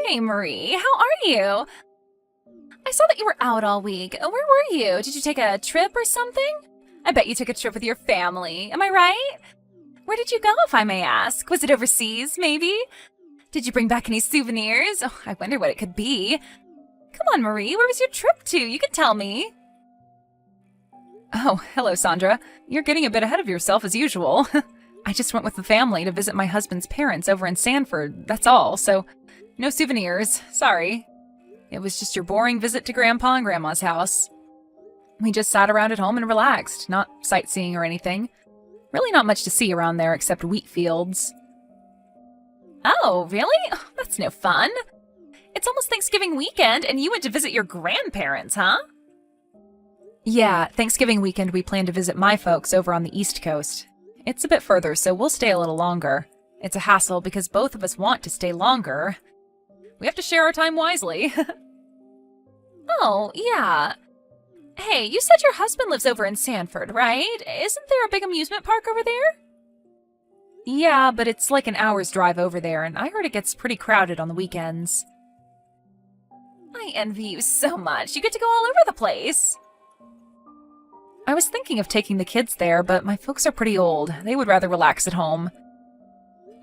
Hey, Marie, how are you? I saw that you were out all week. Where were you? Did you take a trip or something? I bet you took a trip with your family. Am I right? Where did you go, if I may ask? Was it overseas, maybe? Did you bring back any souvenirs? Oh, I wonder what it could be. Come on, Marie, where was your trip to? You can tell me. Oh, hello, Sandra. You're getting a bit ahead of yourself as usual. I just went with the family to visit my husband's parents over in Sanford, that's all, so no souvenirs, sorry. It was just your boring visit to Grandpa and Grandma's house. We just sat around at home and relaxed, not sightseeing or anything. Really not much to see around there except wheat fields. Oh, really? Oh, that's no fun. It's almost Thanksgiving weekend and you went to visit your grandparents, huh? Yeah, Thanksgiving weekend we plan to visit my folks over on the East Coast. It's a bit further, so we'll stay a little longer. It's a hassle because both of us want to stay longer. We have to share our time wisely. Oh, yeah. Hey, you said your husband lives over in Sanford, right? Isn't there a big amusement park over there? Yeah, but it's like an hour's drive over there, and I heard it gets pretty crowded on the weekends. I envy you so much. You get to go all over the place. I was thinking of taking the kids there, but my folks are pretty old. They would rather relax at home.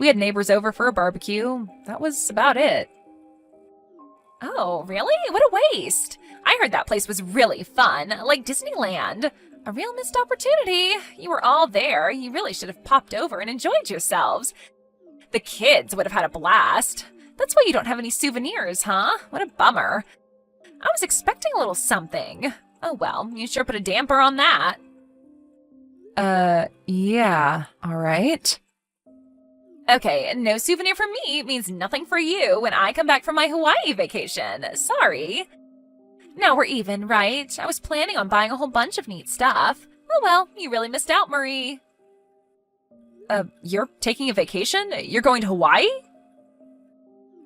We had neighbors over for a barbecue. That was about it. Oh, really? What a waste. I heard that place was really fun, like Disneyland. A real missed opportunity. You were all there. You really should have popped over and enjoyed yourselves. The kids would have had a blast. That's why you don't have any souvenirs, huh? What a bummer. I was expecting a little something. Oh well, you sure put a damper on that. Yeah, all right. Okay, no souvenir from me means nothing for you when I come back from my Hawaii vacation. Sorry. Now we're even, right? I was planning on buying a whole bunch of neat stuff. Oh well, you really missed out, Marie. You're taking a vacation? You're going to Hawaii?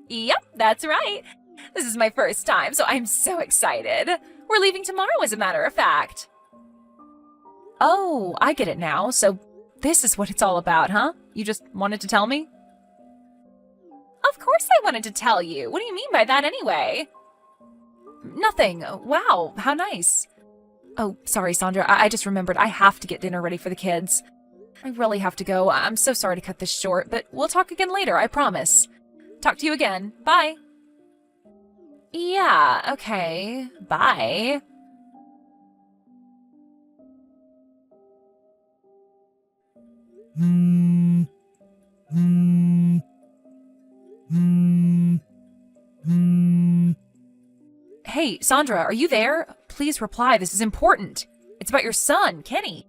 Yep, that's right. This is my first time, so I'm so excited. We're leaving tomorrow, as a matter of fact. Oh, I get it now. So this is what it's all about, huh? You just wanted to tell me? Of course I wanted to tell you. What do you mean by that anyway? Nothing. Wow, how nice. Oh, sorry, Sandra. I just remembered I have to get dinner ready for the kids. I really have to go. I'm so sorry to cut this short, but we'll talk again later, I promise. Talk to you again. Bye. Yeah, okay. Bye. Hey, Sandra, are you there? Please reply. This is important. It's about your son, Kenny.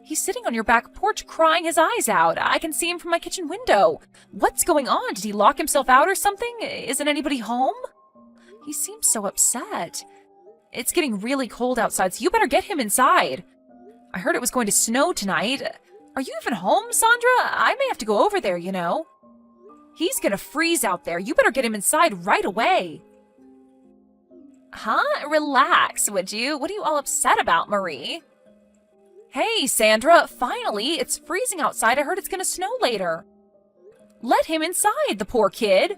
He's sitting on your back porch crying his eyes out. I can see him from my kitchen window. What's going on? Did he lock himself out or something? Isn't anybody home? He seems so upset. It's getting really cold outside, so you better get him inside. I heard it was going to snow tonight. Are you even home, Sandra? I may have to go over there, you know. He's gonna freeze out there. You better get him inside right away. Huh? Relax, would you? What are you all upset about, Marie? Hey, Sandra, finally! It's freezing outside. I heard it's gonna snow later. Let him inside, the poor kid.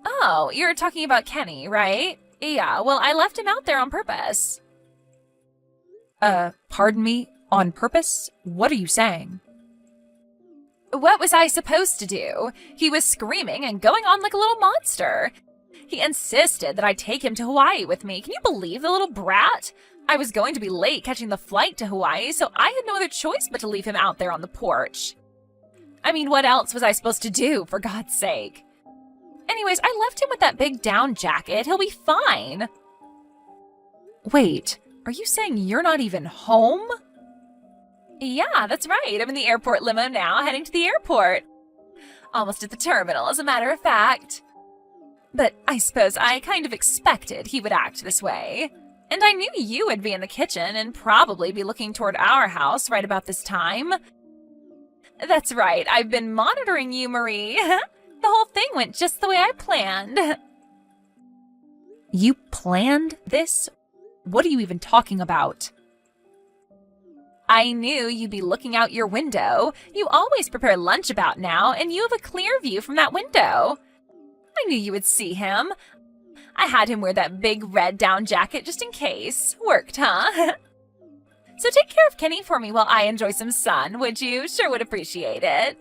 Oh, you're talking about Kenny, right? Yeah, well, I left him out there on purpose. Pardon me? On purpose? What are you saying? What was I supposed to do? He was screaming and going on like a little monster. He insisted that I take him to Hawaii with me. Can you believe the little brat? I was going to be late catching the flight to Hawaii, so I had no other choice but to leave him out there on the porch. I mean, what else was I supposed to do, for God's sake? Anyways, I left him with that big down jacket. He'll be fine. Wait, are you saying you're not even home? Yeah, that's right. I'm in the airport limo now, heading to the airport. Almost at the terminal, as a matter of fact. But I suppose I kind of expected he would act this way. And I knew you would be in the kitchen and probably be looking toward our house right about this time. That's right. I've been monitoring you, Marie. The whole thing went just the way I planned. You planned this? What are you even talking about? I knew you'd be looking out your window. You always prepare lunch about now, and you have a clear view from that window. I knew you would see him. I had him wear that big red down jacket just in case. Worked, huh? So take care of Kenny for me while I enjoy some sun, would you? Sure would appreciate it.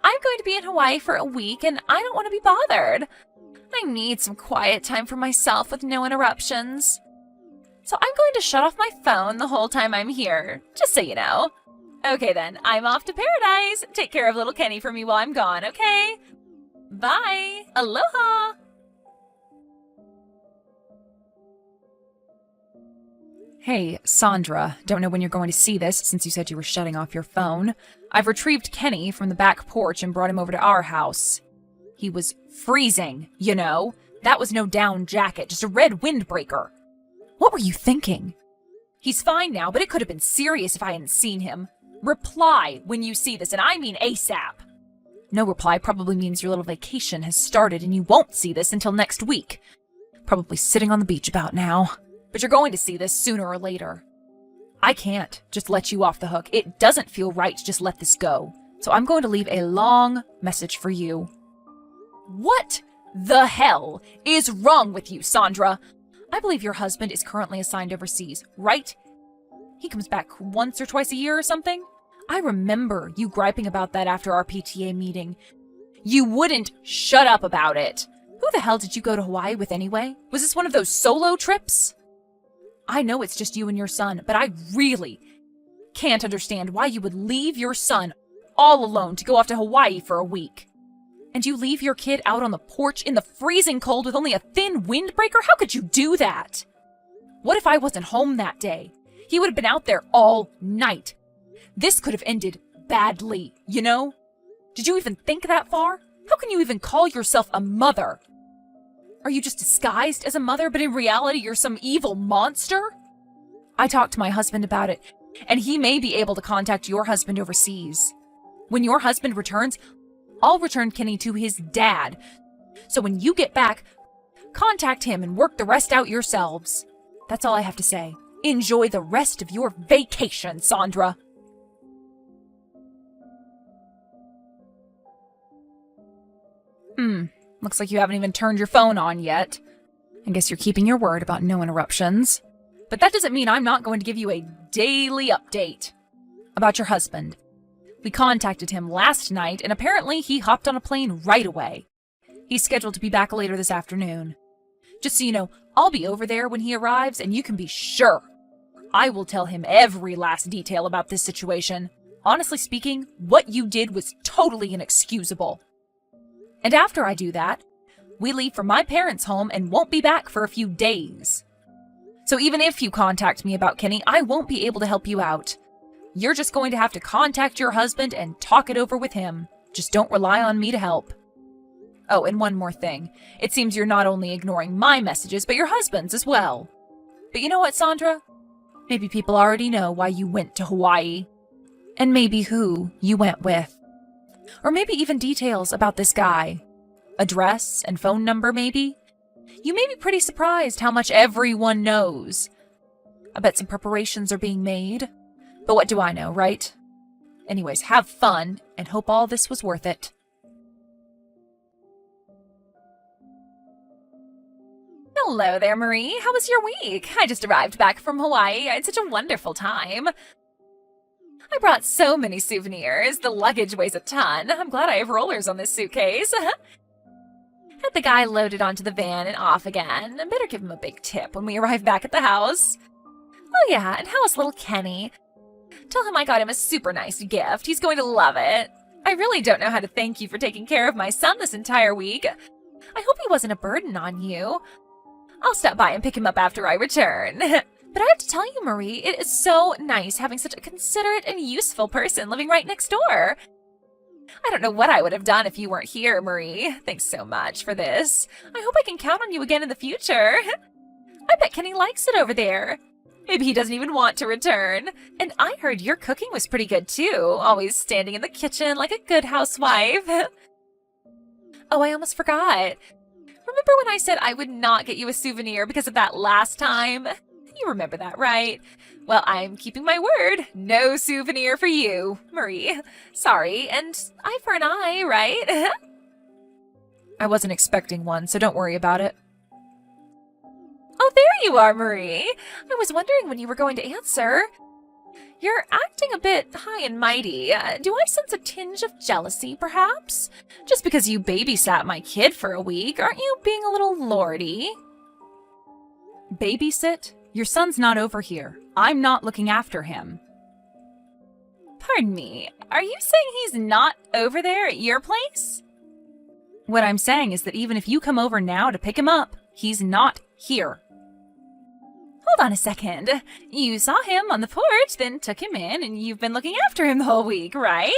I'm going to be in Hawaii for a week, and I don't want to be bothered. I need some quiet time for myself with no interruptions. So I'm going to shut off my phone the whole time I'm here, just so you know. Okay then, I'm off to paradise. Take care of little Kenny for me while I'm gone, okay? Bye. Aloha. Hey, Sandra, don't know when you're going to see this since you said you were shutting off your phone. I've retrieved Kenny from the back porch and brought him over to our house. He was freezing, you know. That was no down jacket, just a red windbreaker. What were you thinking? He's fine now, but it could have been serious if I hadn't seen him. Reply when you see this, and I mean ASAP. No reply probably means your little vacation has started and you won't see this until next week. Probably sitting on the beach about now. But you're going to see this sooner or later. I can't just let you off the hook. It doesn't feel right to just let this go. So I'm going to leave a long message for you. What the hell is wrong with you, Sandra? I believe your husband is currently assigned overseas, right? He comes back once or twice a year or something? I remember you griping about that after our PTA meeting. You wouldn't shut up about it. Who the hell did you go to Hawaii with anyway? Was this one of those solo trips? I know it's just you and your son, but I really can't understand why you would leave your son all alone to go off to Hawaii for a week. And you leave your kid out on the porch in the freezing cold with only a thin windbreaker? How could you do that? What if I wasn't home that day? He would have been out there all night. This could have ended badly, you know? Did you even think that far? How can you even call yourself a mother? Are you just disguised as a mother, but in reality you're some evil monster? I talked to my husband about it, and he may be able to contact your husband overseas. When your husband returns, I'll return Kenny to his dad. So when you get back, contact him and work the rest out yourselves. That's all I have to say. Enjoy the rest of your vacation, Sandra. Looks like you haven't even turned your phone on yet. I guess you're keeping your word about no interruptions. But that doesn't mean I'm not going to give you a daily update about your husband. We contacted him last night, and apparently he hopped on a plane right away. He's scheduled to be back later this afternoon. Just so you know, I'll be over there when he arrives, and you can be sure I will tell him every last detail about this situation. Honestly speaking, what you did was totally inexcusable. And after I do that, we leave for my parents' home and won't be back for a few days. So even if you contact me about Kenny, I won't be able to help you out. You're just going to have to contact your husband and talk it over with him. Just don't rely on me to help. Oh, and one more thing. It seems you're not only ignoring my messages, but your husband's as well. But you know what, Sandra? Maybe people already know why you went to Hawaii. And maybe who you went with. Or maybe even details about this guy. Address and phone number, maybe? You may be pretty surprised how much everyone knows. I bet some preparations are being made. But what do I know, right? Anyways, have fun, and hope all this was worth it. Hello there, Marie. How was your week? I just arrived back from Hawaii. I had such a wonderful time. I brought so many souvenirs. The luggage weighs a ton. I'm glad I have rollers on this suitcase. Had the guy loaded onto the van and off again. I better give him a big tip when we arrive back at the house. Oh yeah, and how is little Kenny? Tell him I got him a super nice gift. He's going to love it. I really don't know how to thank you for taking care of my son this entire week. I hope he wasn't a burden on you. I'll stop by and pick him up after I return. But I have to tell you, Marie, it is so nice having such a considerate and useful person living right next door. I don't know what I would have done if you weren't here, Marie. Thanks so much for this. I hope I can count on you again in the future. I bet Kenny likes it over there. Maybe he doesn't even want to return. And I heard your cooking was pretty good too, always standing in the kitchen like a good housewife. Oh, I almost forgot. Remember when I said I would not get you a souvenir because of that last time? You remember that, right? Well, I'm keeping my word. No souvenir for you, Marie. Sorry, and eye for an eye, right? I wasn't expecting one, so don't worry about it. Oh, there you are, Marie. I was wondering when you were going to answer. You're acting a bit high and mighty. Do I sense a tinge of jealousy, perhaps? Just because you babysat my kid for a week, aren't you being a little lordy? Babysit? Your son's not over here. I'm not looking after him. Pardon me, are you saying he's not over there at your place? What I'm saying is that even if you come over now to pick him up, he's not here. Hold on a second. You saw him on the porch, then took him in, and you've been looking after him the whole week, right?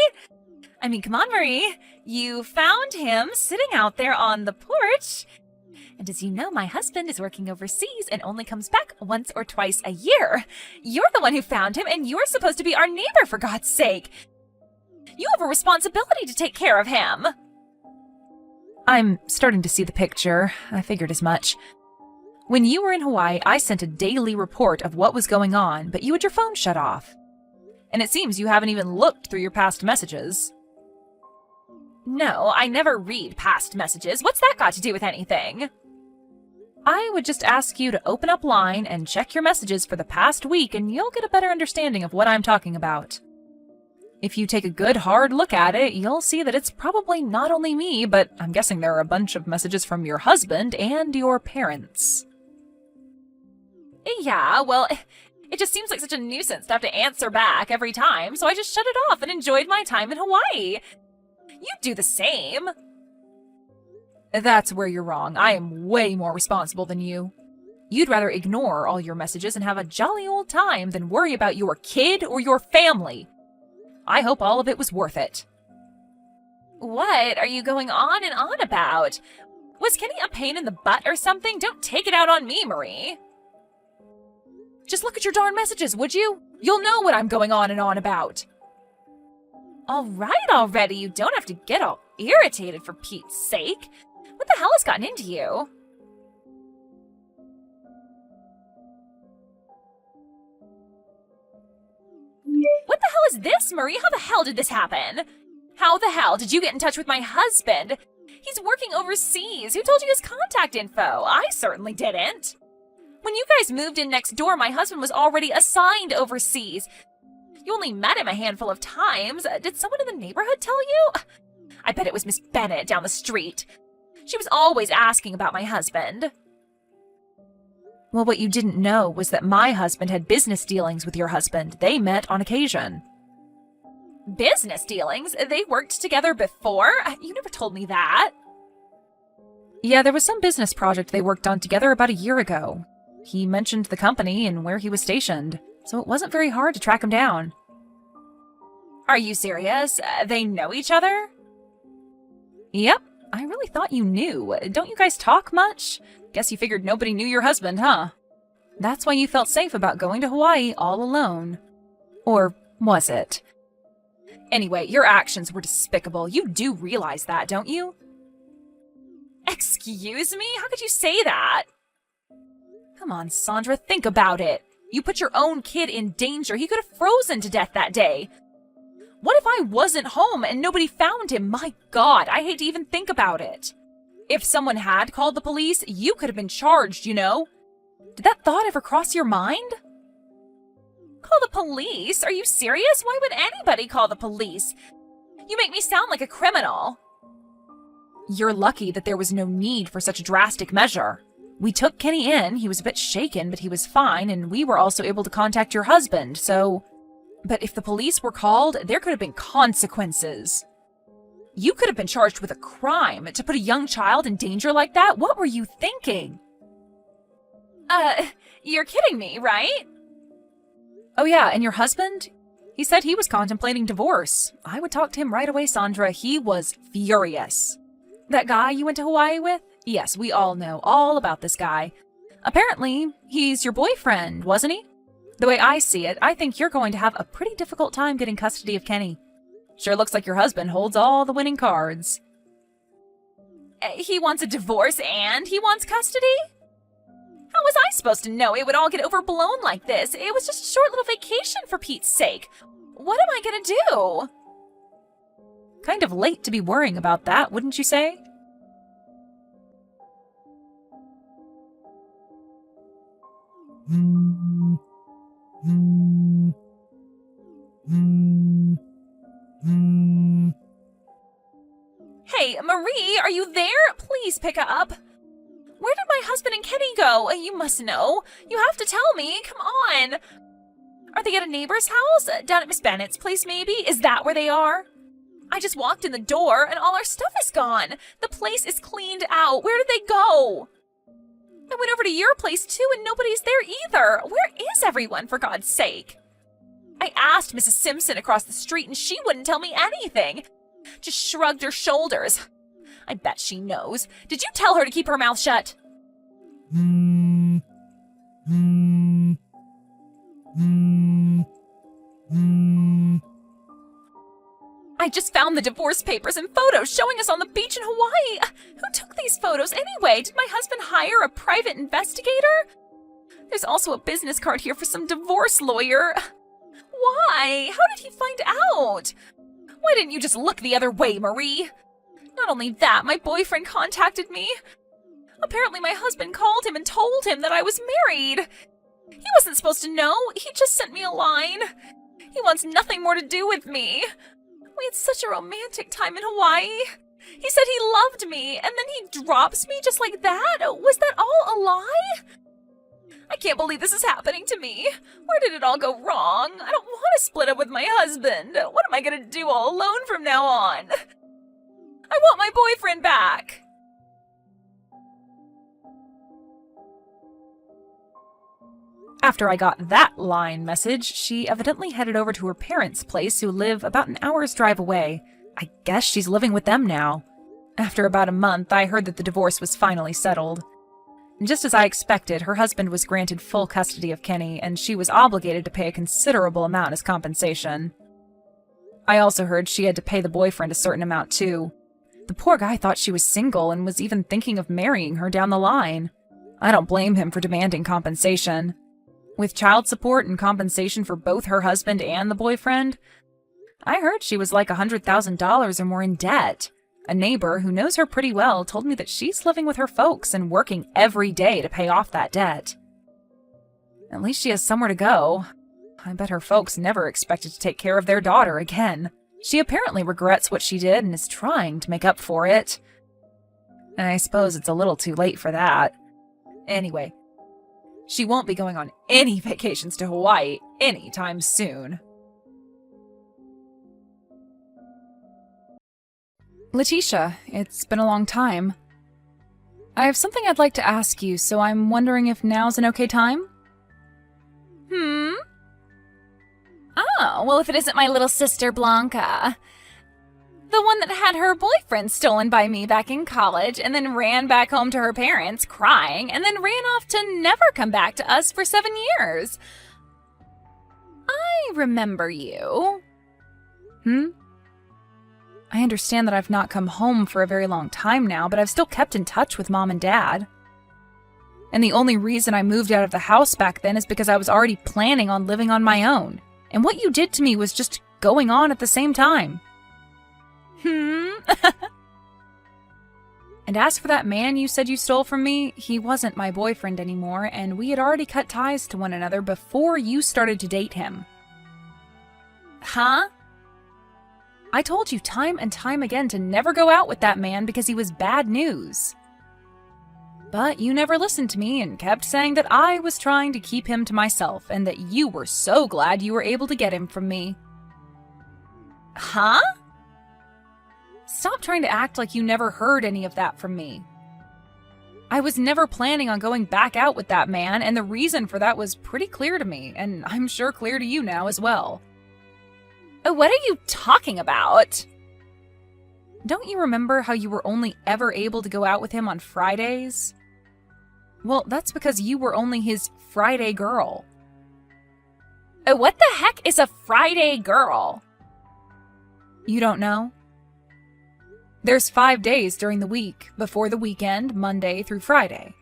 I mean, come on, Marie. You found him sitting out there on the porch. And as you know, my husband is working overseas and only comes back once or twice a year. You're the one who found him, and you're supposed to be our neighbor, for God's sake. You have a responsibility to take care of him. I'm starting to see the picture. I figured as much. When you were in Hawaii, I sent a daily report of what was going on, but you had your phone shut off. And it seems you haven't even looked through your past messages. No, I never read past messages. What's that got to do with anything? I would just ask you to open up Line and check your messages for the past week, and you'll get a better understanding of what I'm talking about. If you take a good hard look at it, you'll see that it's probably not only me, but I'm guessing there are a bunch of messages from your husband and your parents. Yeah, well, it just seems like such a nuisance to have to answer back every time, so I just shut it off and enjoyed my time in Hawaii. You'd do the same. That's where you're wrong. I am way more responsible than you. You'd rather ignore all your messages and have a jolly old time than worry about your kid or your family. I hope all of it was worth it. What are you going on and on about? Was Kenny a pain in the butt or something? Don't take it out on me, Marie. Just look at your darn messages, would you? You'll know what I'm going on and on about. All right already, you don't have to get all irritated for Pete's sake. What the hell has gotten into you? What the hell is this, Marie? How the hell did this happen? How the hell did you get in touch with my husband? He's working overseas. Who told you his contact info? I certainly didn't. When you guys moved in next door, my husband was already assigned overseas. You only met him a handful of times. Did someone in the neighborhood tell you? I bet it was Miss Bennett down the street. She was always asking about my husband. Well, what you didn't know was that my husband had business dealings with your husband. They met on occasion. Business dealings? They worked together before? You never told me that. Yeah, there was some business project they worked on together about a year ago. He mentioned the company and where he was stationed, so it wasn't very hard to track him down. Are you serious? They know each other? Yep. I really thought you knew. Don't you guys talk much? Guess you figured nobody knew your husband, huh? That's why you felt safe about going to Hawaii all alone. Or was it? Anyway, your actions were despicable. You do realize that, don't you? Excuse me? How could you say that? Come on, Sandra, think about it. You put your own kid in danger. He could have frozen to death that day. What if I wasn't home and nobody found him? My God, I hate to even think about it. If someone had called the police, you could have been charged, you know? Did that thought ever cross your mind? Call the police? Are you serious? Why would anybody call the police? You make me sound like a criminal. You're lucky that there was no need for such a drastic measure. We took Kenny in. He was a bit shaken, but he was fine, and we were also able to contact your husband, so... But if the police were called, there could have been consequences. You could have been charged with a crime. To put a young child in danger like that? What were you thinking? You're kidding me, right? Oh yeah, and your husband? He said he was contemplating divorce. I would talk to him right away, Sandra. He was furious. That guy you went to Hawaii with? Yes, we all know all about this guy. Apparently, he's your boyfriend, wasn't he? The way I see it, I think you're going to have a pretty difficult time getting custody of Kenny. Sure looks like your husband holds all the winning cards. He wants a divorce and he wants custody? How was I supposed to know it would all get overblown like this? It was just a short little vacation for Pete's sake. What am I gonna do? Kind of late to be worrying about that, wouldn't you say? Marie, are you there? Please pick up. Where did my husband and Kenny go? You must know. You have to tell me. Come on. Are they at a neighbor's house? Down at Miss Bennett's place, maybe? Is that where they are? I just walked in the door and all our stuff is gone. The place is cleaned out. Where did they go? I went over to your place too and nobody's there either. Where is everyone, for God's sake? I asked Mrs. Simpson across the street and she wouldn't tell me anything. Just shrugged her shoulders. I bet she knows. Did you tell her to keep her mouth shut? I just found the divorce papers and photos showing us on the beach in Hawaii. Who took these photos anyway? Did my husband hire a private investigator? There's also a business card here for some divorce lawyer. Why? How did he find out? Why didn't you just look the other way, Marie? Not only that, my boyfriend contacted me. Apparently my husband called him and told him that I was married. He wasn't supposed to know. He just sent me a line. He wants nothing more to do with me. We had such a romantic time in Hawaii. He said he loved me, and then he drops me just like that? Was that all a lie? I can't believe this is happening to me. Where did it all go wrong? I don't want to split up with my husband. What am I going to do all alone from now on? I want my boyfriend back. After I got that line message, she evidently headed over to her parents' place, who live about an hour's drive away. I guess she's living with them now. After about a month, I heard that the divorce was finally settled. Just as I expected, her husband was granted full custody of Kenny, and she was obligated to pay a considerable amount as compensation. I also heard she had to pay the boyfriend a certain amount too. The poor guy thought she was single and was even thinking of marrying her down the line. I don't blame him for demanding compensation. With child support and compensation for both her husband and the boyfriend, I heard she was like $100,000 or more in debt. A neighbor who knows her pretty well told me that she's living with her folks and working every day to pay off that debt. At least she has somewhere to go. I bet her folks never expected to take care of their daughter again. She apparently regrets what she did and is trying to make up for it. I suppose it's a little too late for that. Anyway, she won't be going on any vacations to Hawaii anytime soon. Letitia, it's been a long time. I have something I'd like to ask you, so I'm wondering if now's an okay time? Oh, well, if it isn't my little sister Blanca. The one that had her boyfriend stolen by me back in college and then ran back home to her parents crying and then ran off to never come back to us for 7 years. I remember you. I understand that I've not come home for a very long time now, but I've still kept in touch with Mom and Dad. And the only reason I moved out of the house back then is because I was already planning on living on my own. And what you did to me was just going on at the same time. And as for that man you said you stole from me, he wasn't my boyfriend anymore, and we had already cut ties to one another before you started to date him. Huh? I told you time and time again to never go out with that man because he was bad news. But you never listened to me and kept saying that I was trying to keep him to myself and that you were so glad you were able to get him from me. Huh? Stop trying to act like you never heard any of that from me. I was never planning on going back out with that man, and the reason for that was pretty clear to me, and I'm sure clear to you now as well. What are you talking about? Don't you remember how you were only ever able to go out with him on Fridays? Well, that's because you were only his Friday girl. What the heck is a Friday girl? You don't know? There's 5 days during the week, before the weekend, Monday through Friday.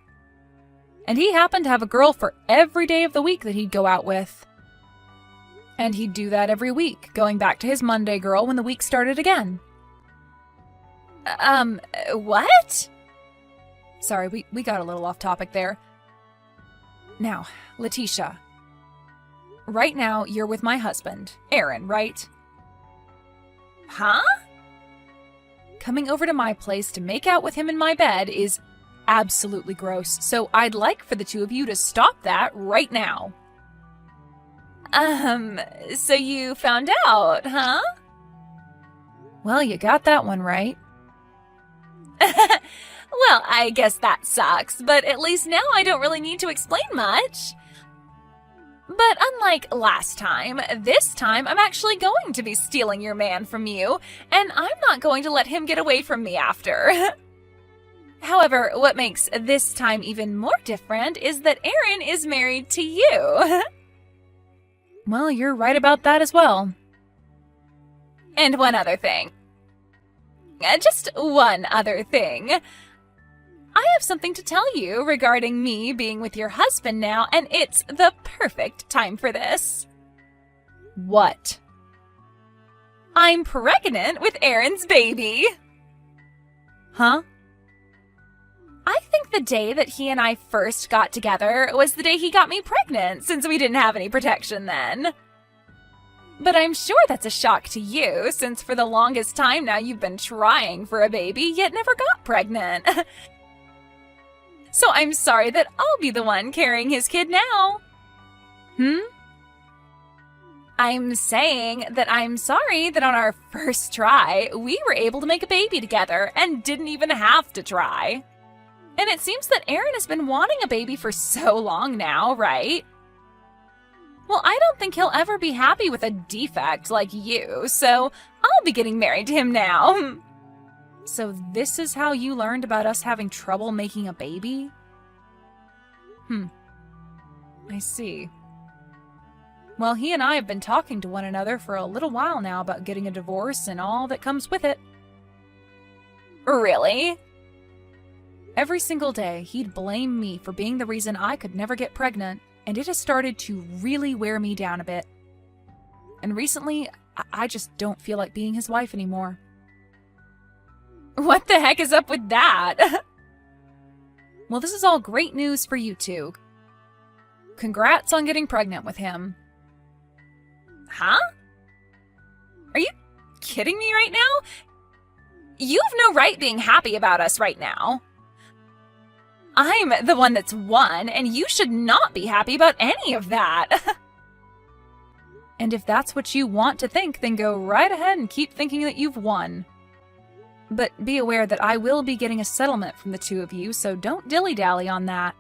And he happened to have a girl for every day of the week that he'd go out with. And he'd do that every week, going back to his Monday girl when the week started again. What? Sorry, we got a little off topic there. Now, Letitia. Right now, you're with my husband, Aaron, right? Huh? coming over to my place to make out with him in my bed is absolutely gross, so I'd like for the two of you to stop that right now. So you found out, huh? Well, you got that one right. Well, I guess that sucks, but at least now I don't really need to explain much. But unlike last time, this time I'm actually going to be stealing your man from you, and I'm not going to let him get away from me after. However, what makes this time even more different is that Aaron is married to you. Well, you're right about that as well. And one other thing. Just one other thing. I have something to tell you regarding me being with your husband now, and it's the perfect time for this. What? I'm pregnant with Aaron's baby. Huh? I think the day that he and I first got together was the day he got me pregnant, since we didn't have any protection then. But I'm sure that's a shock to you, since for the longest time now you've been trying for a baby, yet never got pregnant. So I'm sorry that I'll be the one carrying his kid now. I'm saying that I'm sorry that on our first try, we were able to make a baby together and didn't even have to try. And it seems that Aaron has been wanting a baby for so long now, right? Well, I don't think he'll ever be happy with a defect like you, so I'll be getting married to him now. So this is how you learned about us having trouble making a baby? I see. Well, he and I have been talking to one another for a little while now about getting a divorce and all that comes with it. Really? Every single day, he'd blame me for being the reason I could never get pregnant, and it has started to really wear me down a bit. And recently, I just don't feel like being his wife anymore. What the heck is up with that? Well, this is all great news for you two. Congrats on getting pregnant with him. Huh? Are you kidding me right now? You have no right being happy about us right now. I'm the one that's won, and you should not be happy about any of that. And if that's what you want to think, then go right ahead and keep thinking that you've won. But be aware that I will be getting a settlement from the two of you, so don't dilly-dally on that.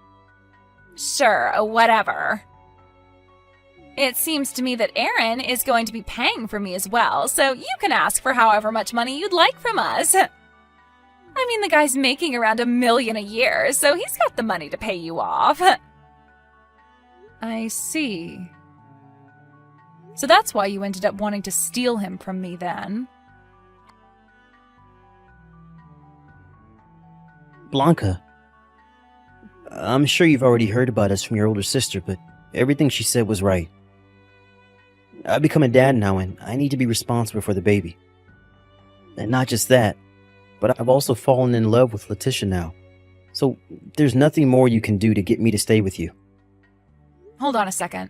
Sure, whatever. It seems to me that Aaron is going to be paying for me as well, so you can ask for however much money you'd like from us. I mean, the guy's making around $1 million a year, so he's got the money to pay you off. I see. So that's why you ended up wanting to steal him from me then. Blanca, I'm sure you've already heard about us from your older sister, but everything she said was right. I've become a dad now, and I need to be responsible for the baby. And not just that, but I've also fallen in love with Letitia now. So there's nothing more you can do to get me to stay with you. Hold on a second.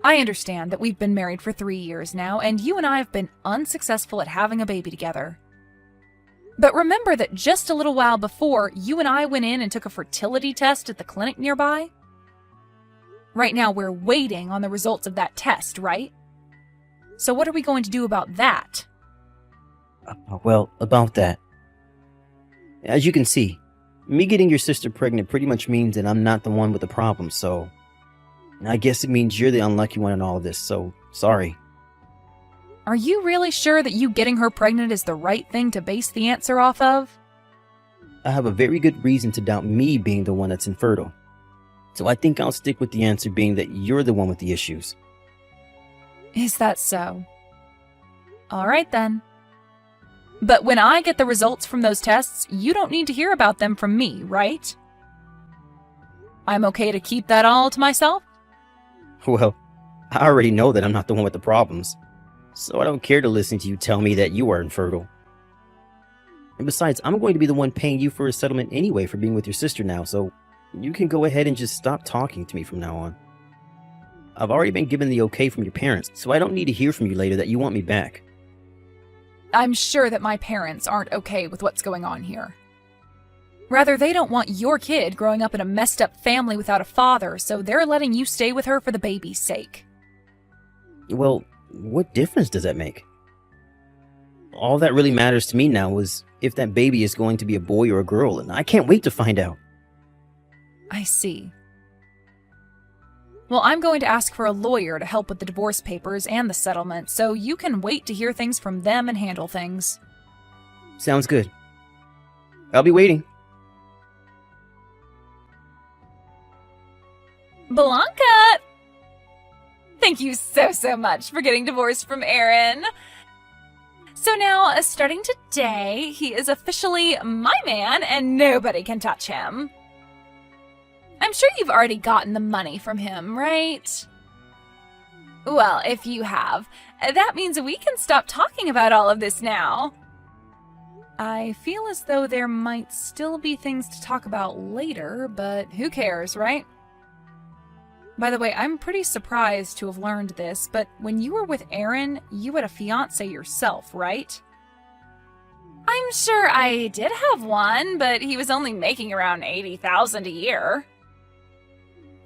I understand that we've been married for 3 years now, and you and I have been unsuccessful at having a baby together. But remember that just a little while before, you and I went in and took a fertility test at the clinic nearby? Right now, we're waiting on the results of that test, right? So what are we going to do about that? Well, about that. As you can see, me getting your sister pregnant pretty much means that I'm not the one with the problem, so I guess it means you're the unlucky one in all of this, so sorry. Are you really sure that you getting her pregnant is the right thing to base the answer off of? I have a very good reason to doubt me being the one that's infertile. So I think I'll stick with the answer being that you're the one with the issues. Is that so? All right then. But when I get the results from those tests, you don't need to hear about them from me, right? I'm okay to keep that all to myself? Well, I already know that I'm not the one with the problems. So I don't care to listen to you tell me that you are infertile. And besides, I'm going to be the one paying you for a settlement anyway for being with your sister now, so you can go ahead and just stop talking to me from now on. I've already been given the okay from your parents, so I don't need to hear from you later that you want me back. I'm sure that my parents aren't okay with what's going on here. Rather, they don't want your kid growing up in a messed up family without a father, so they're letting you stay with her for the baby's sake. Well, what difference does that make? All that really matters to me now is if that baby is going to be a boy or a girl, and I can't wait to find out. I see. Well, I'm going to ask for a lawyer to help with the divorce papers and the settlement, so you can wait to hear things from them and handle things. Sounds good. I'll be waiting. Blanca! Thank you so much for getting divorced from Aaron. So now, starting today, he is officially my man and nobody can touch him. I'm sure you've already gotten the money from him, right? Well, if you have, that means we can stop talking about all of this now. I feel as though there might still be things to talk about later, but who cares, right? By the way, I'm pretty surprised to have learned this, but when you were with Aaron, you had a fiancé yourself, right? I'm sure I did have one, but he was only making around $80,000 a year.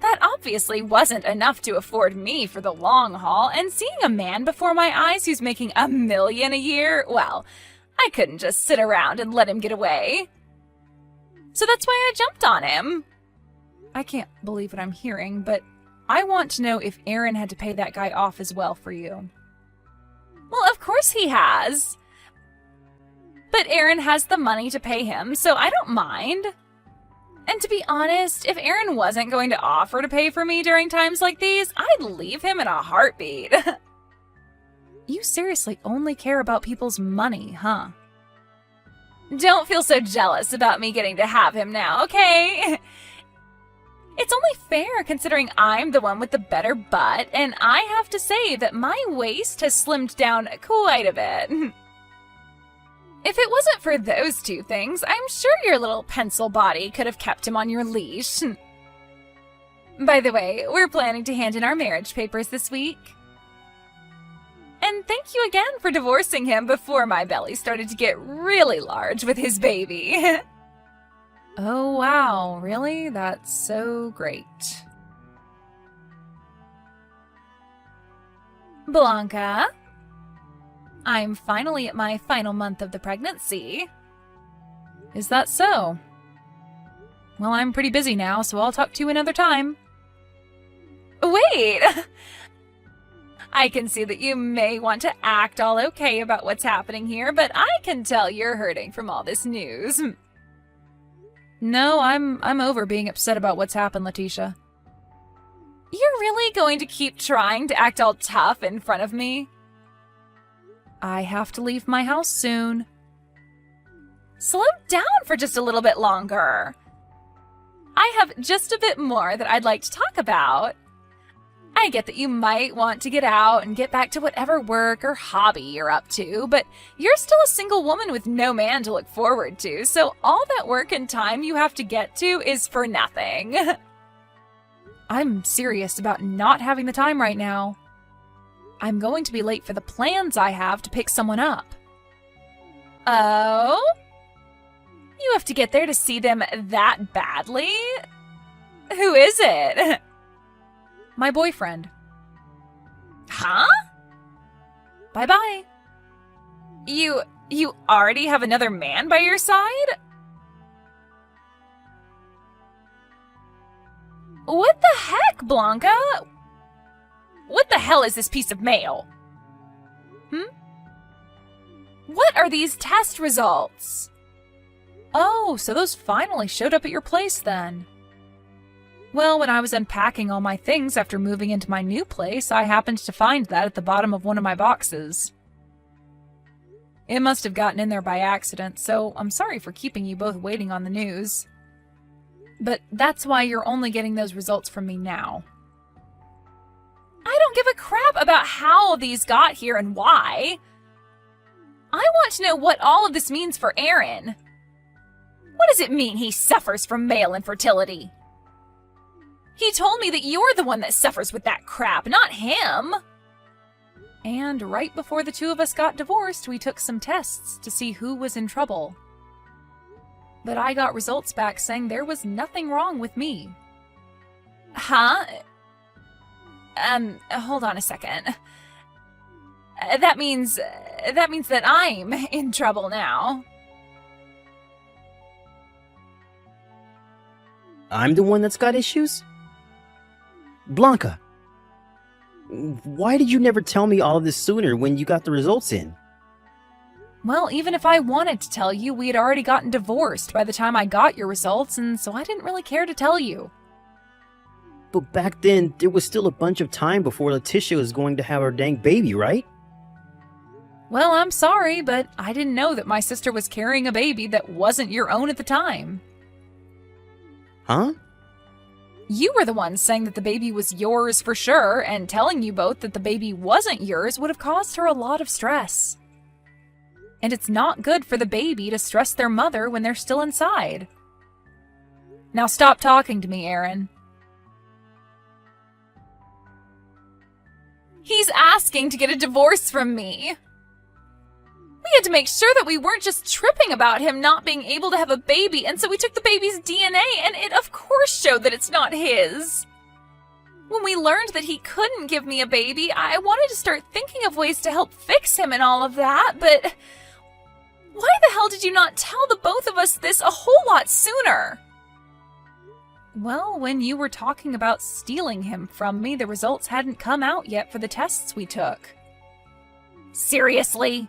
That obviously wasn't enough to afford me for the long haul, and seeing a man before my eyes who's making $1 million a year, well, I couldn't just sit around and let him get away. So that's why I jumped on him. I can't believe what I'm hearing, but I want to know if Aaron had to pay that guy off as well for you. Well, of course he has. But Aaron has the money to pay him, so I don't mind. And to be honest, if Aaron wasn't going to offer to pay for me during times like these, I'd leave him in a heartbeat. You seriously only care about people's money, huh? Don't feel so jealous about me getting to have him now, okay? It's only fair considering I'm the one with the better butt, and I have to say that my waist has slimmed down quite a bit. If it wasn't for those two things, I'm sure your little pencil body could have kept him on your leash. By the way, we're planning to hand in our marriage papers this week. And thank you again for divorcing him before my belly started to get really large with his baby. Oh, wow, really? That's so great. Blanca, I'm finally at my final month of the pregnancy. Is that so? Well, I'm pretty busy now, so I'll talk to you another time. Wait! I can see that you may want to act all okay about what's happening here, but I can tell you're hurting from all this news. No, I'm over being upset about what's happened, Letitia. You're really going to keep trying to act all tough in front of me? I have to leave my house soon. Slow down for just a little bit longer. I have just a bit more that I'd like to talk about. I get that you might want to get out and get back to whatever work or hobby you're up to, but you're still a single woman with no man to look forward to, so all that work and time you have to get to is for nothing. I'm serious about not having the time right now. I'm going to be late for the plans I have to pick someone up. Oh? You have to get there to see them that badly? Who is it? My boyfriend. Huh? Bye-bye. You already have another man by your side? What the heck, Blanca? What the hell is this piece of mail? What are these test results? Oh, so those finally showed up at your place then. Well, when I was unpacking all my things after moving into my new place, I happened to find that at the bottom of one of my boxes. It must have gotten in there by accident, so I'm sorry for keeping you both waiting on the news. But that's why you're only getting those results from me now. I don't give a crap about how these got here and why. I want to know what all of this means for Aaron. What does it mean he suffers from male infertility? He told me that you're the one that suffers with that crap, not him. And right before the two of us got divorced, we took some tests to see who was in trouble. But I got results back saying there was nothing wrong with me. Huh? Hold on a second. That means that I'm in trouble now. I'm the one that's got issues? Blanca, why did you never tell me all of this sooner when you got the results in? Well, even if I wanted to tell you, we had already gotten divorced by the time I got your results, and so I didn't really care to tell you. But back then, there was still a bunch of time before Letitia was going to have her dang baby, right? Well, I'm sorry, but I didn't know that my sister was carrying a baby that wasn't your own at the time. Huh? You were the one saying that the baby was yours for sure, and telling you both that the baby wasn't yours would have caused her a lot of stress. And it's not good for the baby to stress their mother when they're still inside. Now stop talking to me, Aaron. He's asking to get a divorce from me. We had to make sure that we weren't just tripping about him not being able to have a baby, and so we took the baby's DNA, and it of course showed that it's not his. When we learned that he couldn't give me a baby, I wanted to start thinking of ways to help fix him and all of that, but why the hell did you not tell the both of us this a whole lot sooner? Well, when you were talking about stealing him from me, the results hadn't come out yet for the tests we took. Seriously?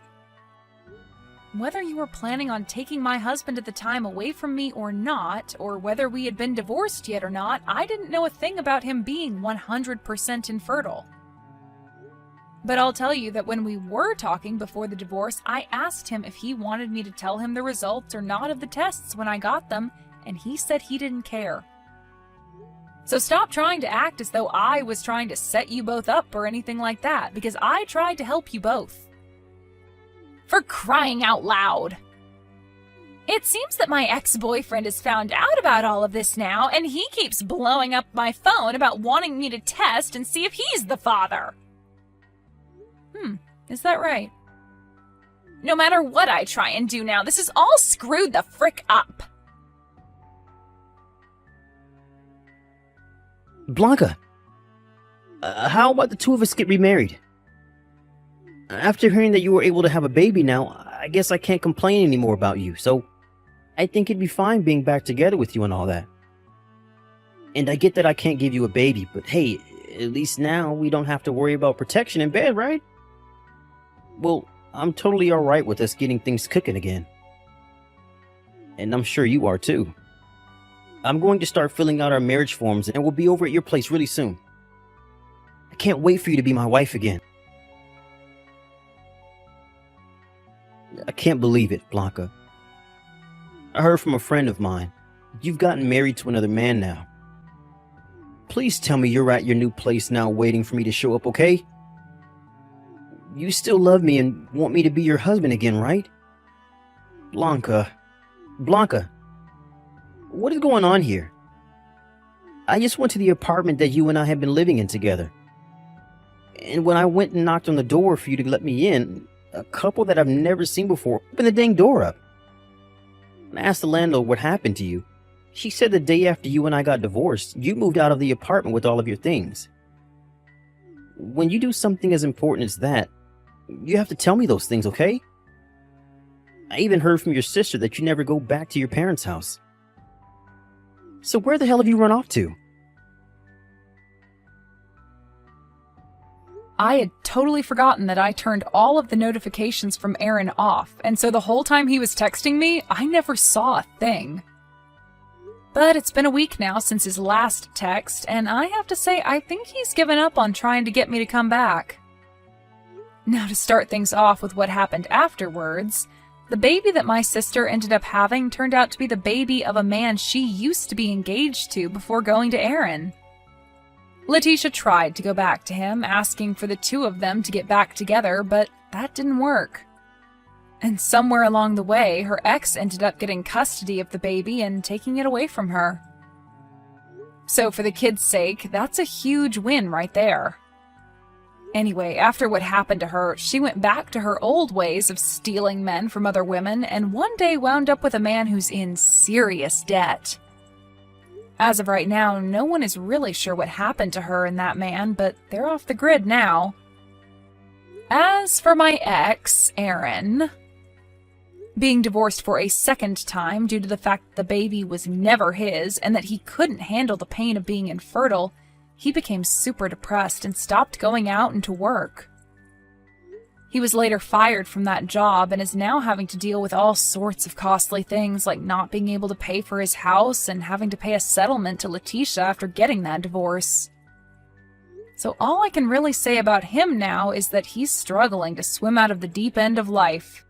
Whether you were planning on taking my husband at the time away from me or not, or whether we had been divorced yet or not, I didn't know a thing about him being 100% infertile. But I'll tell you that when we were talking before the divorce, I asked him if he wanted me to tell him the results or not of the tests when I got them, and he said he didn't care. So stop trying to act as though I was trying to set you both up or anything like that, because I tried to help you both. For crying out loud! It seems that my ex-boyfriend has found out about all of this now, and he keeps blowing up my phone about wanting me to test and see if he's the father. Is that right? No matter what I try and do now, this is all screwed the frick up. Blanca, how about the two of us get remarried? After hearing that you were able to have a baby now, I guess I can't complain anymore about you, so I think it'd be fine being back together with you and all that. And I get that I can't give you a baby, but hey, at least now we don't have to worry about protection in bed, right? Well, I'm totally alright with us getting things cooking again. And I'm sure you are too. I'm going to start filling out our marriage forms and we'll be over at your place really soon. I can't wait for you to be my wife again. I can't believe it, Blanca. I heard from a friend of mine. You've gotten married to another man now. Please tell me you're at your new place now waiting for me to show up, okay? You still love me and want me to be your husband again, right? Blanca. Blanca. What is going on here? I just went to the apartment that you and I have been living in together. And when I went and knocked on the door for you to let me in, a couple that I've never seen before opened the dang door up. I asked the landlord what happened to you. She said the day after you and I got divorced, you moved out of the apartment with all of your things. When you do something as important as that, you have to tell me those things, okay? I even heard from your sister that you never go back to your parents' house. So where the hell have you run off to? I had totally forgotten that I turned all of the notifications from Aaron off, and so the whole time he was texting me, I never saw a thing. But it's been a week now since his last text, and I have to say I think he's given up on trying to get me to come back. Now to start things off with what happened afterwards, the baby that my sister ended up having turned out to be the baby of a man she used to be engaged to before going to Aaron. Letitia tried to go back to him, asking for the two of them to get back together, but that didn't work. And somewhere along the way, her ex ended up getting custody of the baby and taking it away from her. So for the kid's sake, that's a huge win right there. Anyway, after what happened to her, she went back to her old ways of stealing men from other women, and one day wound up with a man who's in serious debt. As of right now, no one is really sure what happened to her and that man, but they're off the grid now. As for my ex, Aaron, being divorced for a second time due to the fact that the baby was never his and that he couldn't handle the pain of being infertile, he became super depressed and stopped going out and to work. He was later fired from that job and is now having to deal with all sorts of costly things like not being able to pay for his house and having to pay a settlement to Letitia after getting that divorce. So all I can really say about him now is that he's struggling to swim out of the deep end of life.